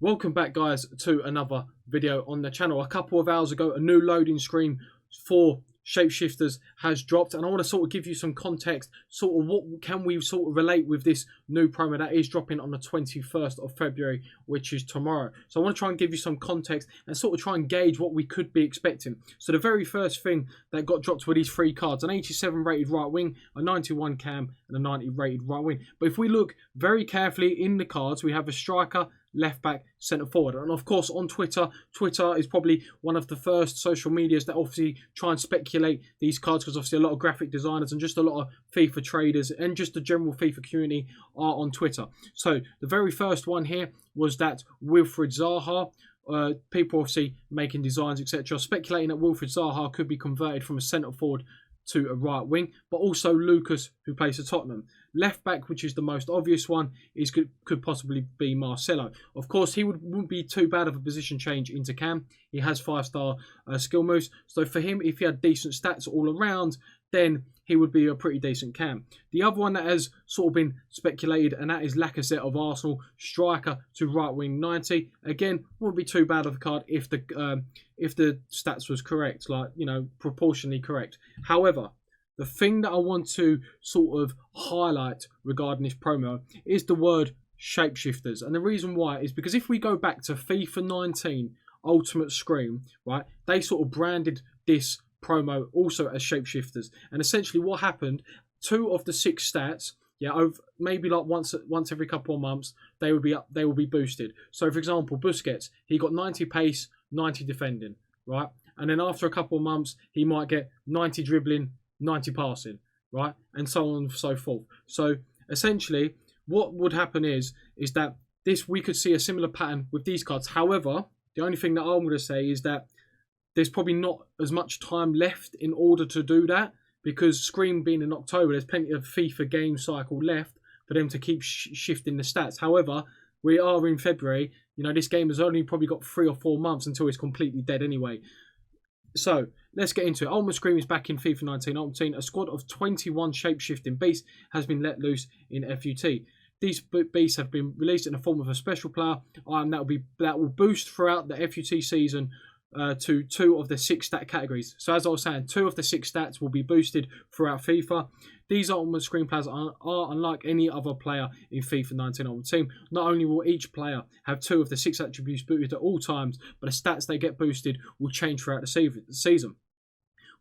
Welcome back, guys, to another video on the channel. A couple of hours ago, a new loading screen for Shapeshifters has dropped, and I want to sort of give you some context, sort of what can we sort of relate with this new promo that is dropping on the 21st of February, which is tomorrow. So I want to try and give you some context and sort of try and gauge what we could be expecting. So the very first thing that got dropped were these three cards: an 87 rated right wing, a 91 cam, and a 90 rated right wing. But if we look very carefully in the cards, we have a striker, left back, centre forward. And of course on Twitter is probably one of the first social medias that obviously try and speculate these cards, because obviously a lot of graphic designers and just a lot of FIFA traders and just the general FIFA community are on Twitter. So the very first one here was that Wilfried Zaha, people obviously making designs, etc., speculating that Wilfried Zaha could be converted from a centre forward to a right wing, but also Lucas, who plays for Tottenham. Left back, which is the most obvious one, could possibly be Marcelo. Of course, he wouldn't be too bad of a position change into Cam. He has 5-star skill moves, so for him, if he had decent stats all around, then he would be a pretty decent Cam. The other one that has sort of been speculated, and that is Lacazette of Arsenal, striker to right wing 90. Again, wouldn't be too bad of a card if the stats was correct, like, you know, proportionally correct. However, the thing that I want to sort of highlight regarding this promo is the word Shapeshifters. And the reason why is because if we go back to FIFA 19 Ultimate Screen, right, they sort of branded this promo also as Shapeshifters. And essentially what happened, 2 of the 6 stats, yeah, over maybe like once every couple of months, they will be boosted. So for example, Busquets, he got 90 pace, 90 defending, right? And then after a couple of months, he might get 90 dribbling, 90 passing, right? And so on and so forth. So essentially, what would happen is that we could see a similar pattern with these cards. However, the only thing that I'm going to say is that there's probably not as much time left in order to do that, because Scream being in October, there's plenty of FIFA game cycle left for them to keep shifting the stats. However, we are in February. You know, this game has only probably got 3 or 4 months until it's completely dead anyway. So let's get into it. Ultimate Scream is back in FIFA 19 Ultimate Team. A squad of 21 shape-shifting beasts has been let loose in FUT. These beasts have been released in the form of a special player that will boost throughout the FUT season to 2 of the 6 stat categories. So as I was saying, 2 of the 6 stats will be boosted throughout FIFA. These Ultimate Screen players are unlike any other player in FIFA 19 Ultimate Team. Not only will each player have 2 of the 6 attributes boosted at all times, but the stats they get boosted will change throughout the season.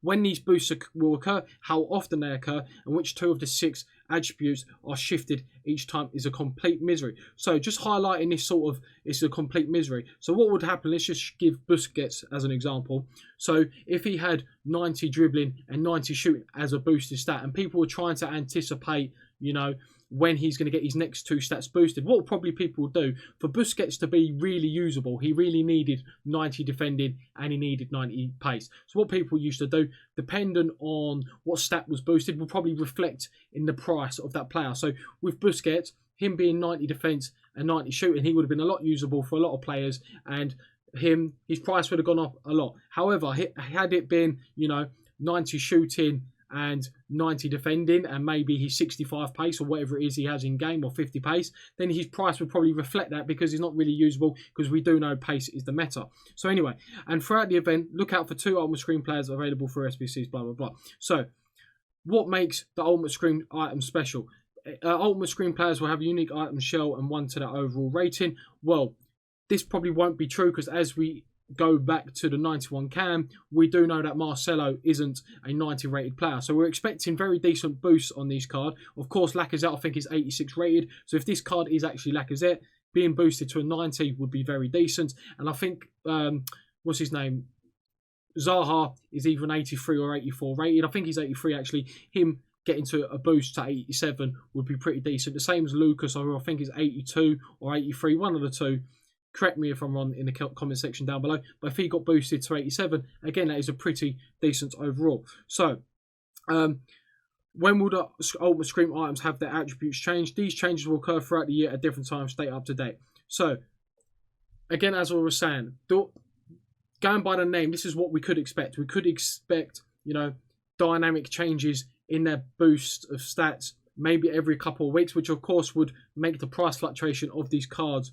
When these boosts will occur, how often they occur, and which 2 of the 6 attributes are shifted each time is a complete misery. So just highlighting this sort of, it's a complete misery. So what would happen, let's just give Busquets as an example. So if he had 90 dribbling and 90 shooting as a boosted stat, and people were trying to anticipate, you know, when he's going to get his next 2 stats boosted, what probably people would do, for Busquets to be really usable, he really needed 90 defending and he needed 90 pace. So what people used to do, depending on what stat was boosted, will probably reflect in the price of that player. So with Busquets, him being 90 defense and 90 shooting, he would have been a lot usable for a lot of players, and his price would have gone up a lot. However, had it been, you know, 90 shooting and 90 defending, and maybe he's 65 pace or whatever it is he has in game, or 50 pace, then his price would probably reflect that, because he's not really usable, because we do know pace is the meta. So anyway, and throughout the event, look out for 2 Ultimate Screen players available for SBCs, blah blah blah. So what makes the Ultimate Screen item special? Ultimate Screen players will have a unique item shell and 1 to their overall rating. Well, this probably won't be true, because as we go back to the 91 cam, we do know that Marcelo isn't a 90 rated player, so we're expecting very decent boosts on these cards. Of course, Lacazette I think is 86 rated, so if this card is actually Lacazette, being boosted to a 90 would be very decent. And I think what's his name, Zaha, is either an 83 or 84 rated. I think he's 83 actually. Him getting to a boost to 87 would be pretty decent. The same as Lucas, who I think is 82 or 83, one of the 2. Correct me if I'm wrong in the comment section down below. But if he got boosted to 87, again, that is a pretty decent overall. So, when will the Ultimate Screen items have their attributes changed? These changes will occur throughout the year at different times. Stay up to date. So, again, as I was saying, going by the name, this is what we could expect. We could expect, you know, dynamic changes in their boost of stats maybe every couple of weeks, which of course would make the price fluctuation of these cards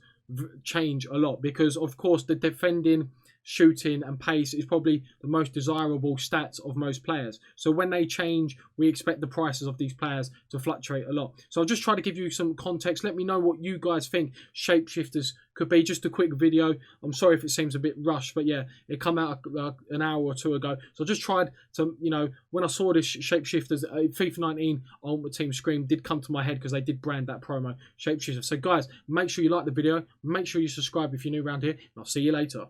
change a lot, because of course the defending, shooting and pace is probably the most desirable stats of most players. So when they change, we expect the prices of these players to fluctuate a lot. So I'll just try to give you some context. Let me know what you guys think Shapeshifters could be. Just a quick video. I'm sorry if it seems a bit rushed, but yeah, it come out an hour or two ago. So I just tried to, you know, when I saw this Shapeshifters FIFA 19 Ultimate Team Scream did come to my head because they did brand that promo Shapeshifters. So guys, make sure you like the video. Make sure you subscribe if you're new around here, and I'll see you later.